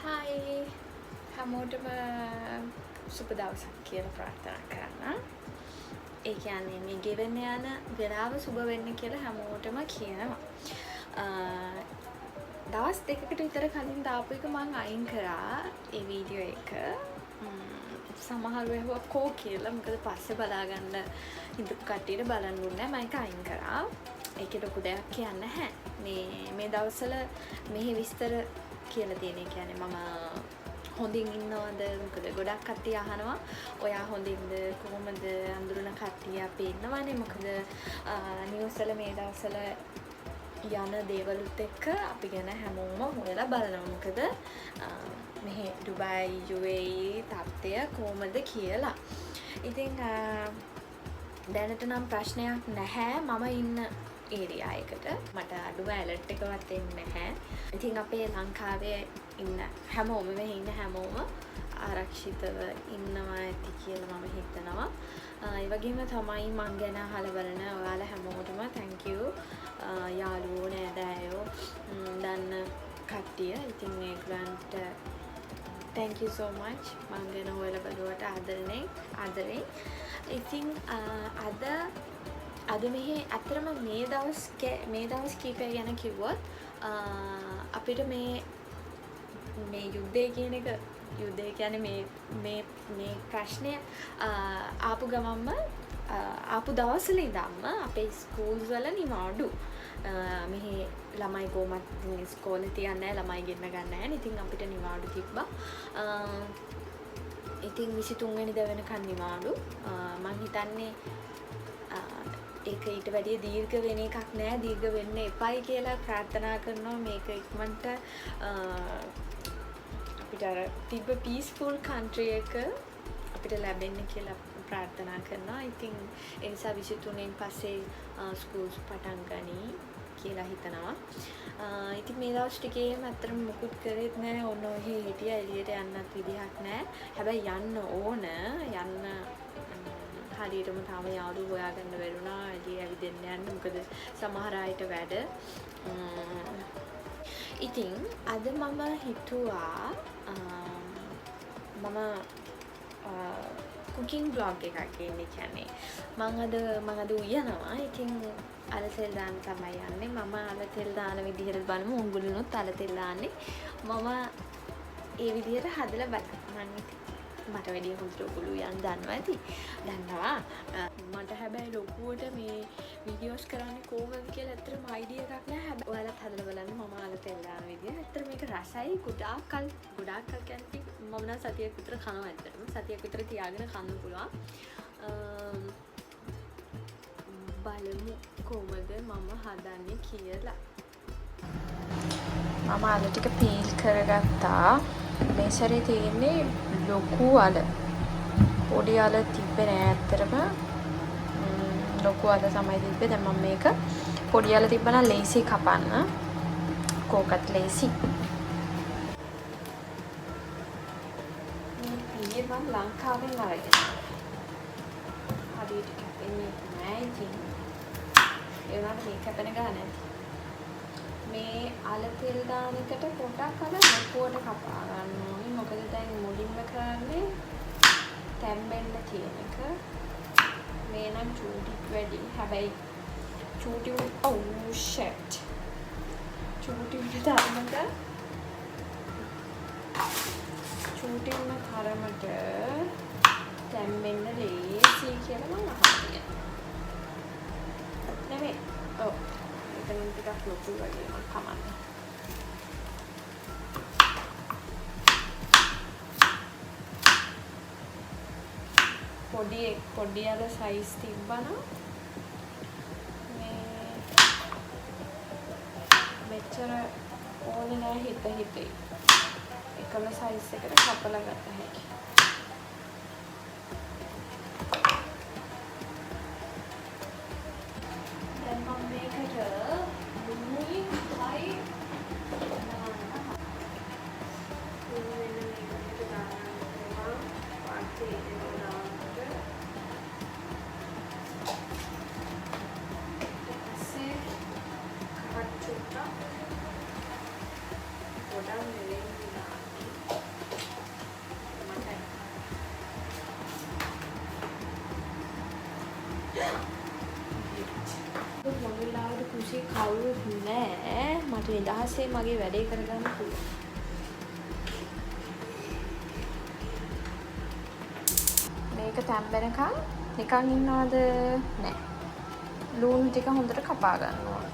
Hi හැමෝටම සුබ දවසක් කියලා ප්‍රාර්ථනා කරන්න. ඒ කියන්නේ මේ ගෙවෙන්න යන වෙලාව සුබ වෙන්න කියලා හැමෝටම කියනවා. දවස් දෙකකට විතර කලින් දාපු එක මම අයින් කරා ඒ වීඩියෝ එක. සමහරව ඇහුවා කෝ කියලා. මොකද පස්සේ බලාගන්න හිතපු කට්ටියට බලන්න ඕනේ නැහැ. මම ඒක අයින් කරා. ඒකේ ලොකු දෙයක් කියන්න නැහැ. මේ දවස්වල මෙහි විස්තර කියලා තියෙන. ඒ කියන්නේ මම හොඳින් ඉන්නවද? මොකද ගොඩක් කට්ටිය අහනවා ඔයා හොඳින්ද කොහොමද අඳුරන කට්ටිය අපි ඉන්නවනේ. මොකද නිවුස් වල මේ දවස්වල යන දේවලුත් එක්ක අපි ගැන හැමෝම හොයලා බලනවා. මොකද මෙහි ඩුබයි UAE තත්ත්වය කොහොමද කියලා. ඉතින් දැනට නම් ප්‍රශ්නයක් නැහැ. මම ඉන්න ඒරියා එකට මට අඩුම ඇලර්ට් එකවත් එන්නේ නැහැ. ඉතින් අපේ ලංකාවේ ඉන්න හැමෝම මෙහි ඉන්න හැමෝම ආරක්ෂිතව ඉන්නවා ඇති කියලා මම හිතනවා. ඒ වගේම තමයි මං ගැන අහලා බලන ඔයාලා හැමෝටම thank you. යාළුවෝ නෑදෑයෝ දන්න කට්ටිය. ඉතින් ඒගොල්ලන්ට thank you so much. මං ගැන හොයලා බලුවට ආදරෙන්. ඉතින් අද මෙහි ඇත්තටම මේ දවස් කීපය ගැන කිව්වොත් අපිට මේ යුද්ධය කියන එක යුද්ධය කියන්නේ මේ ප්‍රශ්නය ආපු ගමන්ම ආපු දවස්වල ඉඳන්ම අපේ ස්කූල්ස් වල නිවාඩු. මෙහි ළමයි කොහොමත් ඉස්කෝලේ තියන්නේ නැහැ. ළමයි ගෙන්න ගන්න නැහැ. ඉතින් අපිට නිවාඩු තිබ්බා. ඉතින් 23 වෙනිදා වෙනකන් නිවාඩු. මං හිතන්නේ ඒක ඊට වැඩිය දීර්ඝ වෙන එකක් නෑ. දීර්ඝ වෙන්න එපයි කියලා ප්‍රාර්ථනා කරනවා. මේක ඉක්මනට අපිට අර තිබ්බ පීස්ෆුල් කන්ට්‍රි එක අපිට ලැබෙන්න කියලා ප්‍රාර්ථනා කරනවා. ඉතින් ඒ නිසා 23න් පස්සේ ස්කූල්ස් පටන් ගනී කියලා හිතනවා. ඉතින් මේ දවස් ටිකේම අතරම මුකුත් කරෙත් නෑ. ඔන්න ඔහේ හිටියා. එළියට යන්නත් විදිහක් නෑ. හැබැයි යන්න ඕන. හරියටම තාම යාළුවෝ හොයාගන්න බැරුණා. එළිය ඇවිදින්න යන්න. මොකද සමහර අයට වැඩ. ඉතින් අද මම හිතුවා මම කුකින් බ්ලොග් එකක් ගන්න කියන්නේ. මම අද උයනවා. ඉතින් අල තෙල් දාන්න තමයි යන්නේ. මම අල තෙල් දාන විදිහට බලමු. උඟුලුනොත් අල තෙල් දාන්නේ. මම ඒ විදිහට හදලා බලන්න. මට වැඩිය හොඳට ඔගොල්ලෝ යන් දන්නවා ඇති. දන්නවා. මට හැබැයි ලොකුවට මේ වීඩියෝස් කරන්නේ කොහොමද කියලා ඇත්තටම අයිඩියා එකක් නැහැ. හැබැයි ඔයාලත් හදලා බලන්න මම අල තෙල් දාන විදිය. ඇත්තට මේක රසයි. ගොඩාක් කල් කියන්නේ මම නම් සතියක් විතර කනවා ඇත්තටම. සතියක් විතර තියාගෙන කන්න පුළුවන්. බලමු කොහොමද මම හදන්නේ කියලා. මම අල ටික පීල් කරගත්තා. මේ සැරේ තියෙන්නේ ලොකු අල. පොඩි අල තිබ්බේ නෑ ඇත්තටම. ලොකු අල තමයි තිබ්බේ. දැන් මම මේක පොඩි අල තිබ්බනම් ලේසි කපන්න. කෝකට් ලේසි. මේ පීල් මම ලංකාවෙන් අරගෙන. හරියට කැපෙන්නේ නෑ ඉතින්. ඒ වුණාට මේ කැපෙන ගාන නැති. මේ අල තෙල් දාන එකට පොඩක් අල ලොකුවට කපා ගන්න ඕනේ. මොකද දැන් මුලින්ම කරන්නේ තැම්බෙන්න තියෙන එක. මේ නම් චූටි වැඩි. හැබැයි චූටි shit. චූටි තරමට තැම්බෙන්න ලේසි කියලා මම අහන්නේ. නෙමෙයි. ඔව්. එතනින් ටිකක් ලොකු වගේ මම කමන්නේ. පොඩි අර සයිස් තිබ්බනම් මේ මෙච්චර ඕනේ නෑ හිතේ. එකම සයිස් එකට කපලා ගත්ත හැකි. දැන් මම මේකට මුලින් What I'm doing මට නිදහසේ මගේ වැඩේ කරගන්න පුළුවන්. මේක තැම්බෙනකන් නිකන් ඉන්නවද? නෑ. ලුණු ටික හොඳට කපා ගන්න ඕන.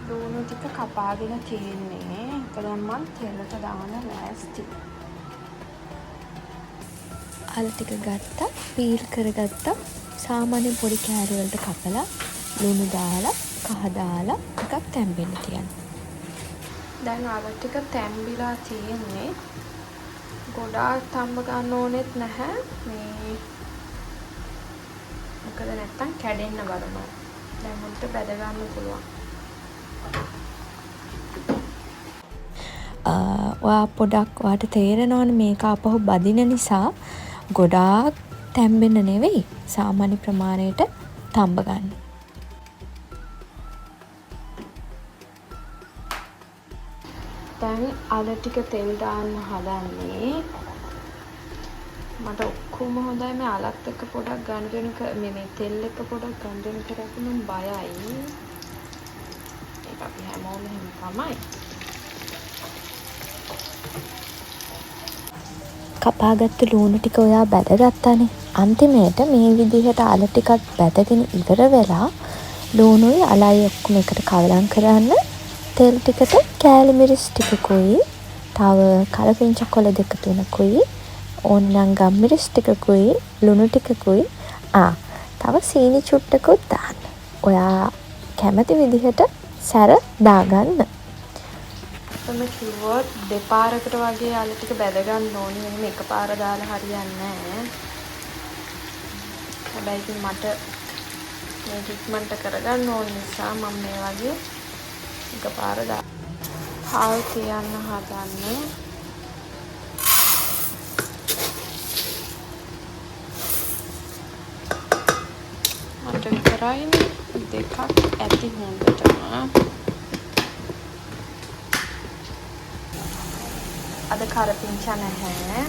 ලුණු ටික කපාගෙන තියෙන්නේ. ඒක දැන් මම තෙලට දාන ලෑස්ති. අල ටික ගත්තා, පීල් කරගත්තා. සාමාන්‍ය පොඩි කෑලි වලට කපලා ලුණු දාලා, කහ දාලා ටිකක් තැම්බෙන්න තියන්න. දැන් අල ටික තැම්බිලා තියෙන්නේ. ගොඩාක් තම්බ ගන්න ඕනෙත් නැහැ. මේ මොකද නැත්තම් කැඩෙන්න බලනවා. දැන් හොඳට බැද ගන්න පුළුවන්. ඔයා පොඩක් ඔයාට තේරෙනවනේ මේක අපහු බදින නිසා ගොඩාක් තැම්බෙන්න නෙවෙයි සාමාන්‍ය ප්‍රමාණයට තම්බ ගන්න. දැන් අල ටික තෙල් දාන්න හදන්නේ. මට ඔක්කොම හොඳයි මේ අලත් එක්ක පොඩක් ගණ්ඩන මේ තෙල් එක්ක පොඩක් ගණ්ඩන කරලා මම බයයි. ඒක අපි හැමෝම එහෙම තමයි. කපාගත්තු ලුණු ටික ඔයා බැදගත්තානේ. අන්තිමේට මේ විදිහට අල ටිකක් බැදගෙන ඉවර වෙලා ලුණුයි අලයි ඔක්කොම එකට කවලම් කරන්න. තෙල් ටිකට කෑලි මිරිස් ටිකකුයි, තව කලපිංචා කොළ දෙක තුනකුයි, ඕනනම් ගම්මිරිස් ටිකකුයි, ලුණු ටිකකුයි, තව සීනි චුට්ටකුත් දාන්න. ඔයා කැමති විදිහට සැර දාගන්න. මම කිව්වොත් දෙපාරකට වගේ අල ටික බැද ගන්න ඕනේ. එහෙම එකපාර දාලා හරියන්නේ නැහැ. හැබැයි ඉතින් මට මේ ටික්මන්ට කරගන්න ඕන නිසා මම මේ වගේ එකපාර හාල් තියන්න හදන්නේ. මට විතරයිනේ දෙකක් ඇති හොඳටම. අද කරපිංචා නැහැ.